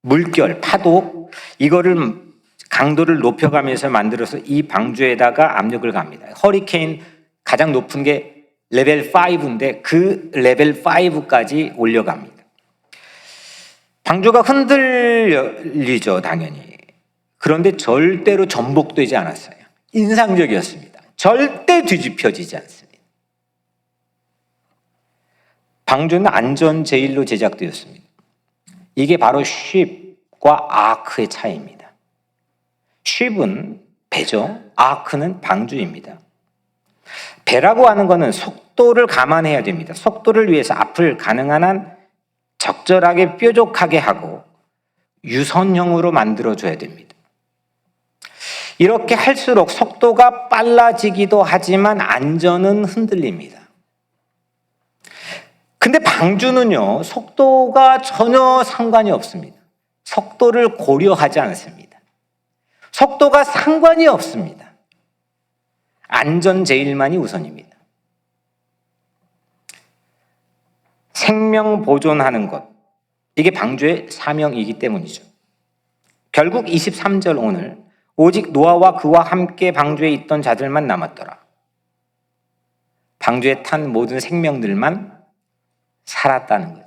물결, 파도, 이거를 강도를 높여가면서 만들어서 이 방주에다가 압력을 갑니다. 허리케인 가장 높은 게 레벨 5인데 그 레벨 5까지 올려갑니다. 방주가 흔들리죠, 당연히. 그런데 절대로 전복되지 않았어요. 인상적이었습니다. 절대 뒤집혀지지 않습니다. 방주는 안전 제일로 제작되었습니다. 이게 바로 쉽과 아크의 차이입니다. 쉽은 배죠. 아크는 방주입니다. 배라고 하는 것은 속도를 감안해야 됩니다. 속도를 위해서 앞을 가능한 한 적절하게 뾰족하게 하고 유선형으로 만들어줘야 됩니다. 이렇게 할수록 속도가 빨라지기도 하지만 안전은 흔들립니다. 근데 방주는요, 속도가 전혀 상관이 없습니다. 속도를 고려하지 않습니다. 속도가 상관이 없습니다. 안전 제일만이 우선입니다. 생명 보존하는 것, 이게 방주의 사명이기 때문이죠. 결국 23절 오늘, 오직 노아와 그와 함께 방주에 있던 자들만 남았더라. 방주에 탄 모든 생명들만 살았다는 거죠.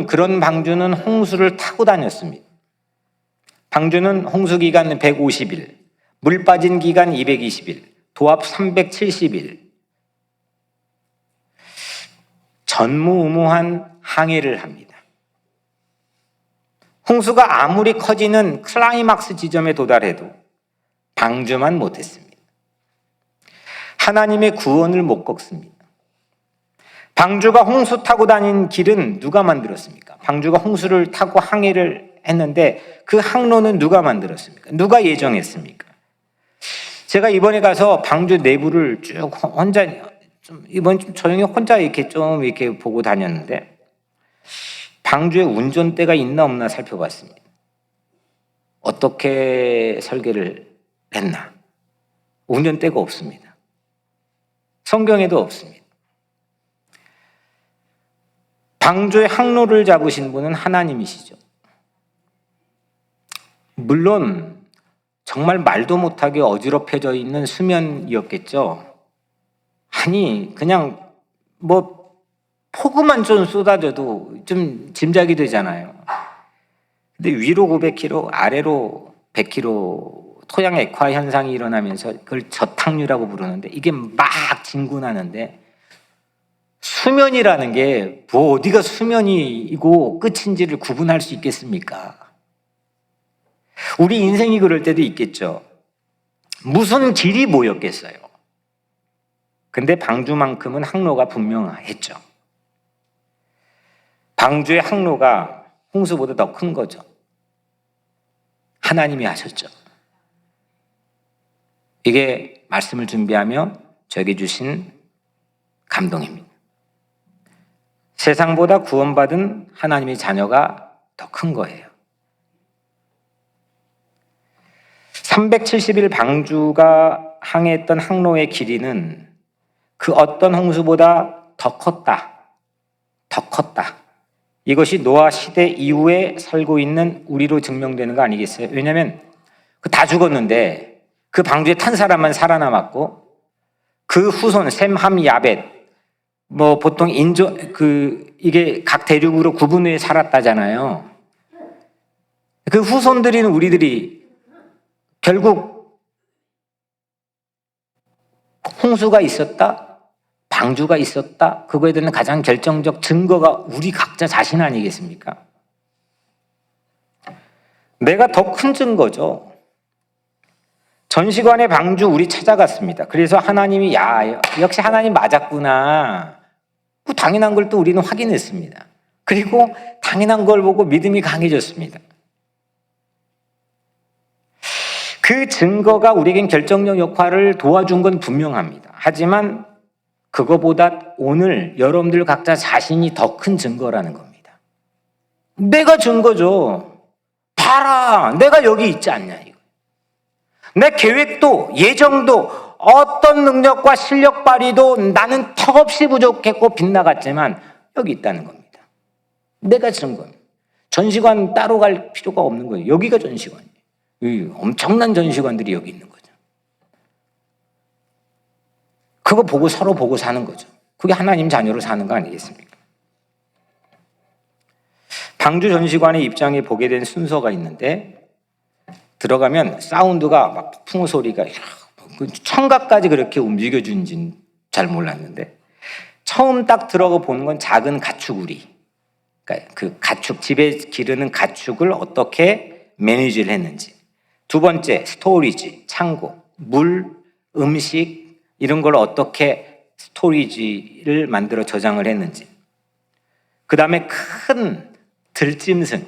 그런 방주는 홍수를 타고 다녔습니다. 방주는 홍수 기간 150일, 물 빠진 기간 220일, 도합 370일, 전무후무한 항해를 합니다. 홍수가 아무리 커지는 클라이막스 지점에 도달해도 방주만 못했습니다. 하나님의 구원을 못 걷습니다. 방주가 홍수 타고 다닌 길은 누가 만들었습니까? 방주가 홍수를 타고 항해를 했는데 그 항로는 누가 만들었습니까? 누가 예정했습니까? 제가 이번에 가서 방주 내부를 쭉 혼자 이번 좀 조용히 혼자 이렇게 보고 다녔는데, 방주에 운전대가 있나 없나 살펴봤습니다. 어떻게 설계를 했나? 운전대가 없습니다. 성경에도 없습니다. 방주의 항로를 잡으신 분은 하나님이시죠. 물론 정말 말도 못하게 어지럽혀져 있는 수면이었겠죠. 아니 그냥 뭐 폭우만 좀 쏟아져도 좀 짐작이 되잖아요. 근데 위로 900km, 아래로 100km 토양 액화 현상이 일어나면서 그걸 저탁류라고 부르는데 이게 막 진군하는데 수면이라는 게 뭐 어디가 수면이고 끝인지를 구분할 수 있겠습니까? 우리 인생이 그럴 때도 있겠죠. 무슨 길이 뭐였겠어요. 근데 방주만큼은 항로가 분명했죠. 방주의 항로가 홍수보다 더 큰 거죠. 하나님이 하셨죠. 이게 말씀을 준비하며 저에게 주신 감동입니다. 세상보다 구원받은 하나님의 자녀가 더 큰 거예요. 370일 방주가 항해했던 항로의 길이는 그 어떤 홍수보다 더 컸다. 더 컸다. 이것이 노아 시대 이후에 살고 있는 우리로 증명되는 거 아니겠어요? 왜냐하면 다 죽었는데 그 방주에 탄 사람만 살아남았고 그 후손 셈, 함, 야벳 뭐 보통 이게 각 대륙으로 구분해 살았다잖아요. 그 후손들인 우리들이 결국 홍수가 있었다, 방주가 있었다, 그거에 대한 가장 결정적 증거가 우리 각자 자신 아니겠습니까? 내가 더 큰 증거죠. 전시관의 방주 우리 찾아갔습니다. 그래서 하나님이 역시 하나님 맞았구나. 그 당연한 걸 또 우리는 확인했습니다. 그리고 당연한 걸 보고 믿음이 강해졌습니다. 그 증거가 우리에겐 결정적 역할을 도와준 건 분명합니다. 하지만 그거보다 오늘 여러분들 각자 자신이 더 큰 증거라는 겁니다. 내가 증거죠. 봐라, 내가 여기 있지 않냐 이거. 내 계획도 예정도 어떤 능력과 실력 발휘도 나는 턱없이 부족했고 빗나갔지만 여기 있다는 겁니다. 내가 증거입니다. 전시관 따로 갈 필요가 없는 거예요. 여기가 전시관이에요. 엄청난 전시관들이 여기 있는 거죠. 그거 보고 서로 보고 사는 거죠. 그게 하나님 자녀로 사는 거 아니겠습니까? 방주 전시관의 입장에 보게 된 순서가 있는데 들어가면 사운드가 막 풍호 소리가 청각까지 그렇게 움직여주는지는 잘 몰랐는데 처음 딱 들어가 보는 건 작은 가축우리, 그러니까 그 가축, 집에 기르는 가축을 어떻게 매니지를 했는지, 두 번째 스토리지, 창고, 물, 음식 이런 걸 어떻게 스토리지를 만들어 저장을 했는지, 그 다음에 큰 들짐승,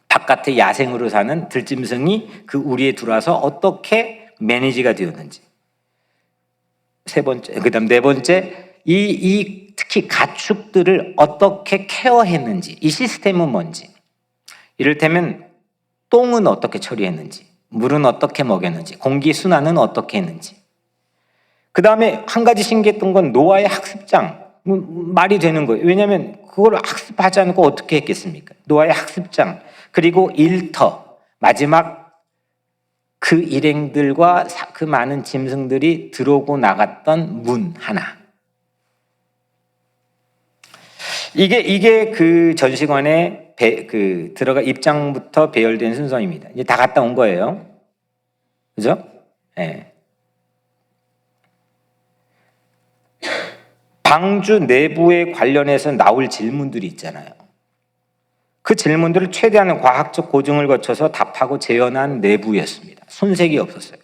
바깥에 야생으로 사는 들짐승이 그 우리에 들어와서 어떻게 매니지가 되었는지, 세 번째, 그 다음 네 번째, 특히 가축들을 어떻게 케어했는지, 이 시스템은 뭔지, 이를테면 똥은 어떻게 처리했는지, 물은 어떻게 먹였는지, 공기 순환은 어떻게 했는지. 그 다음에 한 가지 신기했던 건 노아의 학습장, 말이 되는 거예요. 왜냐하면 그걸 학습하지 않고 어떻게 했겠습니까? 노아의 학습장, 그리고 일터, 마지막 그 일행들과 그 많은 짐승들이 들어오고 나갔던 문 하나. 이게 그 전시관에 들어가 입장부터 배열된 순서입니다. 이제 다 갔다 온 거예요. 그죠? 네. 방주 내부에 관련해서 나올 질문들이 있잖아요. 그 질문들을 최대한 과학적 고증을 거쳐서 답하고 재현한 내부였습니다. 손색이 없었어요.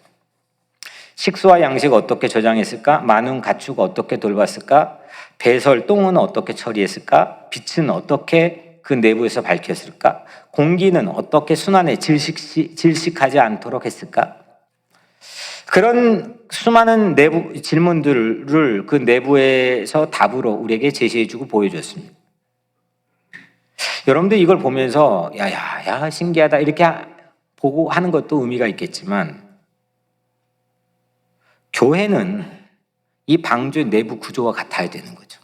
식수와 양식 어떻게 저장했을까? 많은 가축 어떻게 돌봤을까? 배설, 똥은 어떻게 처리했을까? 빛은 어떻게 그 내부에서 밝혔을까? 공기는 어떻게 순환에 질식하지 않도록 했을까? 그런 수많은 내부 질문들을 그 내부에서 답으로 우리에게 제시해주고 보여줬습니다. 여러분들 이걸 보면서 야 신기하다 이렇게 보고 하는 것도 의미가 있겠지만 교회는 이 방주 내부 구조와 같아야 되는 거죠.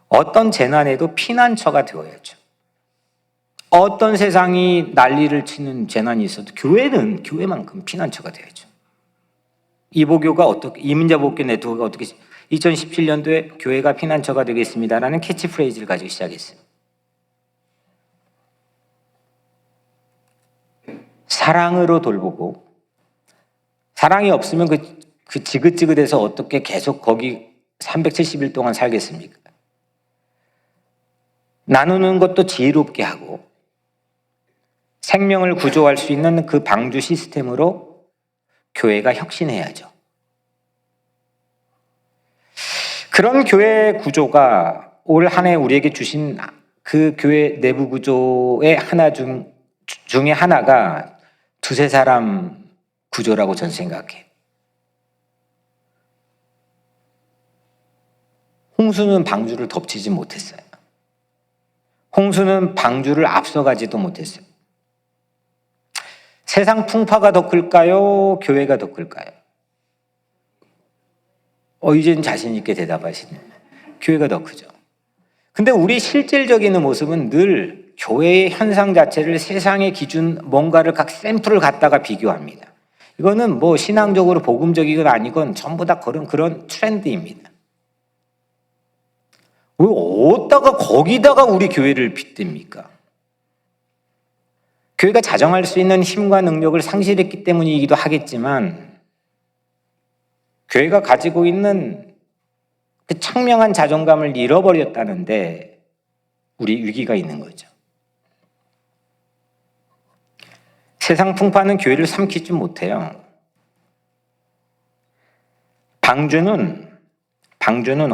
어떤 재난에도 피난처가 되어야죠. 어떤 세상이 난리를 치는 재난이 있어도 교회는 교회만큼 피난처가 되어야죠. 이보교가 어떻게, 이민자 복교 네트워크가 어떻게, 2017년도에 교회가 피난처가 되겠습니다라는 캐치프레이즈를 가지고 시작했어요. 사랑으로 돌보고, 사랑이 없으면 그 지긋지긋해서 어떻게 계속 거기 370일 동안 살겠습니까? 나누는 것도 지혜롭게 하고 생명을 구조할 수 있는 그 방주 시스템으로 교회가 혁신해야죠. 그런 교회 구조가 올 한 해 우리에게 주신 그 교회 내부 구조의 중에 하나가 두세 사람 구조라고 저는 생각해요. 홍수는 방주를 덮치지 못했어요. 홍수는 방주를 앞서가지도 못했어요. 세상 풍파가 더 클까요? 교회가 더 클까요? 이제는 자신 있게 대답하시네. 교회가 더 크죠. 근데 우리 실질적인 모습은 늘 교회의 현상 자체를 세상의 기준, 뭔가를 각 샘플을 갖다가 비교합니다. 이거는 뭐 신앙적으로 복음적이건 아니건 전부 다 그런 트렌드입니다. 왜 어디다가 거기다가 우리 교회를 빗댑니까? 교회가 자정할 수 있는 힘과 능력을 상실했기 때문이기도 하겠지만 교회가 가지고 있는 그 청명한 자존감을 잃어버렸다는데 우리 위기가 있는 거죠. 세상 풍파는 교회를 삼키지 못해요. 방주는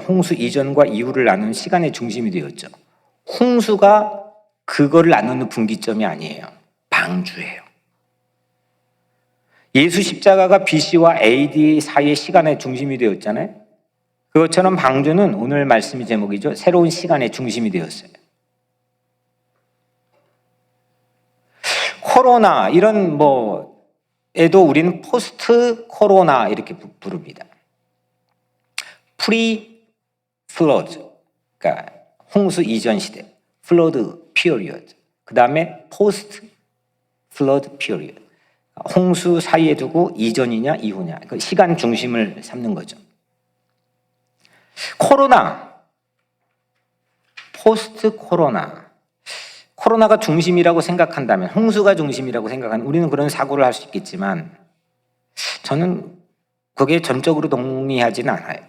홍수 이전과 이후를 나누는 시간의 중심이 되었죠. 홍수가 그거를 나누는 분기점이 아니에요. 방주예요. 예수 십자가가 BC와 AD 사이의 시간의 중심이 되었잖아요. 그것처럼 방주는 오늘 말씀의 제목이죠. 새로운 시간의 중심이 되었어요. 코로나 이런 에도 우리는 포스트 코로나 이렇게 부릅니다. 프리 플러드, 그러니까 홍수 이전 시대, 플러드 피어리어드. 그 다음에 포스트 플러드 피어리어드. 홍수 사이에 두고 이전이냐 이후냐, 그 시간 중심을 삼는 거죠. 코로나, 포스트 코로나가 중심이라고 생각한다면, 홍수가 중심이라고 생각하면 우리는 그런 사고를 할 수 있겠지만 저는 거기에 전적으로 동의하지는 않아요.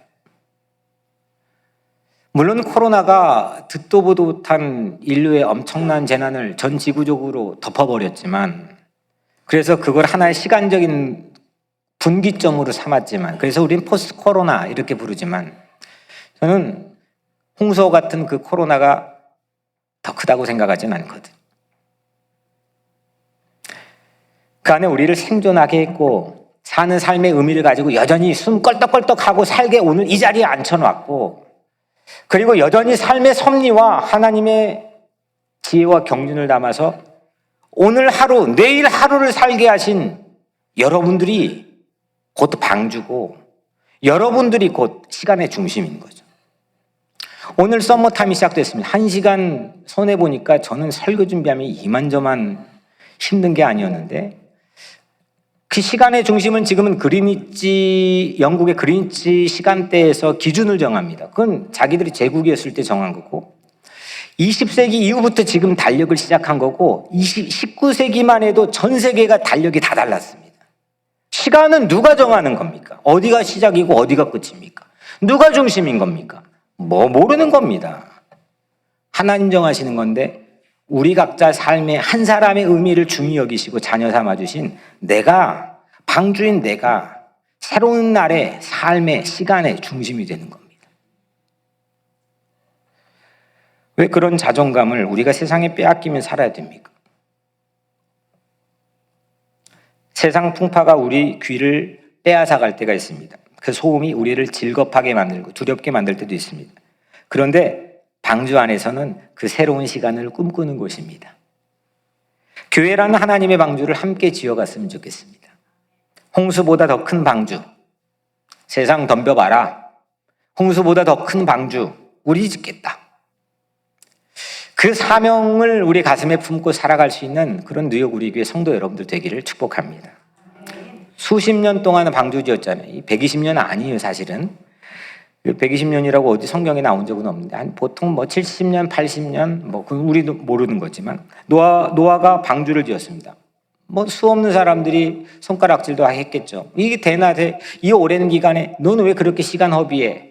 물론 코로나가 듣도 보도 못한 인류의 엄청난 재난을 전 지구적으로 덮어버렸지만, 그래서 그걸 하나의 시간적인 분기점으로 삼았지만, 그래서 우리는 포스트 코로나 이렇게 부르지만 저는 홍수 같은 그 코로나가 더 크다고 생각하지는 않거든. 그 안에 우리를 생존하게 했고 사는 삶의 의미를 가지고 여전히 숨 껄떡껄떡하고 살게 오늘 이 자리에 앉혀놨고, 그리고 여전히 삶의 섭리와 하나님의 지혜와 경륜을 담아서 오늘 하루, 내일 하루를 살게 하신 여러분들이 곧 방주고, 여러분들이 곧 시간의 중심인 거죠. 오늘 서머타임이 시작됐습니다. 1시간 손해보니까 저는 설교 준비하면 이만저만 힘든 게 아니었는데, 그 시간의 중심은 지금은 영국의 그린위치 시간대에서 기준을 정합니다. 그건 자기들이 제국이었을 때 정한 거고, 20세기 이후부터 지금 달력을 시작한 거고, 19세기만 해도 전 세계가 달력이 다 달랐습니다. 시간은 누가 정하는 겁니까? 어디가 시작이고 어디가 끝입니까? 누가 중심인 겁니까? 모르는 겁니다. 하나님 정하시는 건데, 우리 각자 삶의 한 사람의 의미를 중히 여기시고 자녀 삼아주신 방주인 내가 새로운 날의 삶의 시간의 중심이 되는 겁니다. 왜 그런 자존감을 우리가 세상에 빼앗기며 살아야 됩니까? 세상 풍파가 우리 귀를 빼앗아 갈 때가 있습니다. 그 소음이 우리를 즐겁하게 만들고 두렵게 만들 때도 있습니다. 그런데 방주 안에서는 그 새로운 시간을 꿈꾸는 곳입니다. 교회라는 하나님의 방주를 함께 지어갔으면 좋겠습니다. 홍수보다 더 큰 방주, 세상 덤벼봐라. 홍수보다 더 큰 방주 우리 짓겠다. 그 사명을 우리 가슴에 품고 살아갈 수 있는 그런 뉴욕 우리 교회 성도 여러분들 되기를 축복합니다. 수십 년 동안 방주 지었잖아요. 120년 아니에요, 사실은. 120년이라고 어디 성경에 나온 적은 없는데 한 보통 뭐 70년, 80년 뭐 우리도 모르는 거지만 노아가 방주를 지었습니다. 뭐 수없는 사람들이 손가락질도 했겠죠. 이게 되나 돼? 이 오랜 기간에 너는 왜 그렇게 시간 허비해?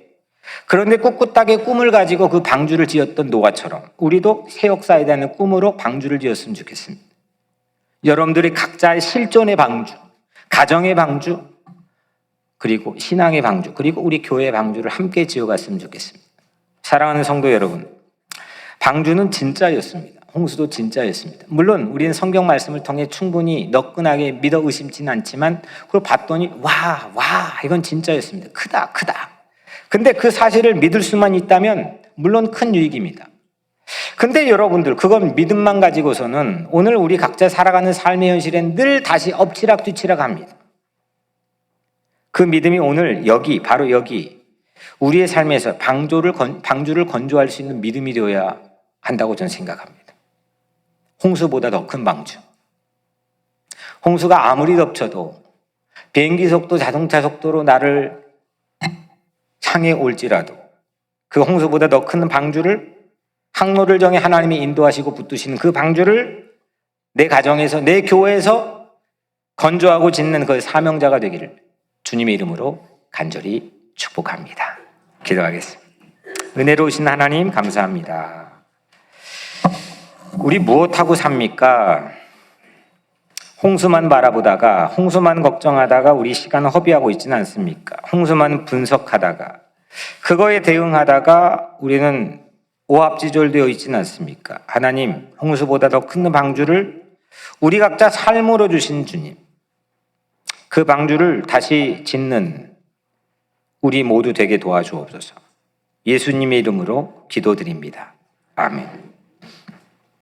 그런데 꿋꿋하게 꿈을 가지고 그 방주를 지었던 노아처럼 우리도 새 역사에 대한 꿈으로 방주를 지었으면 좋겠습니다. 여러분들이 각자의 실존의 방주, 가정의 방주, 그리고 신앙의 방주, 그리고 우리 교회의 방주를 함께 지어갔으면 좋겠습니다. 사랑하는 성도 여러분, 방주는 진짜였습니다. 홍수도 진짜였습니다. 물론 우리는 성경 말씀을 통해 충분히 너끈하게 믿어 의심치는 않지만 그걸 봤더니 와 이건 진짜였습니다. 크다. 근데 그 사실을 믿을 수만 있다면 물론 큰 유익입니다. 근데 여러분들 그건 믿음만 가지고서는 오늘 우리 각자 살아가는 삶의 현실엔 늘 다시 엎치락뒤치락 합니다. 그 믿음이 오늘 여기 바로 여기 우리의 삶에서 방주를 건조할 수 있는 믿음이 되어야 한다고 저는 생각합니다. 홍수보다 더 큰 방주. 홍수가 아무리 덮쳐도 비행기 속도, 자동차 속도로 나를 향해 올지라도 그 홍수보다 더 큰 방주를 항로를 정해 하나님이 인도하시고 붙드시는 그 방주를 내 가정에서 내 교회에서 건조하고 짓는 그 사명자가 되기를 주님의 이름으로 간절히 축복합니다. 기도하겠습니다. 은혜로우신 하나님 감사합니다. 우리 무엇하고 삽니까? 홍수만 바라보다가 홍수만 걱정하다가 우리 시간을 허비하고 있지는 않습니까? 홍수만 분석하다가 그거에 대응하다가 우리는 오합지졸되어 있지는 않습니까? 하나님, 홍수보다 더 큰 방주를 우리 각자 삶으로 주신 주님, 그 방주를 다시 짓는 우리 모두 되게 도와주옵소서. 예수님의 이름으로 기도드립니다. 아멘.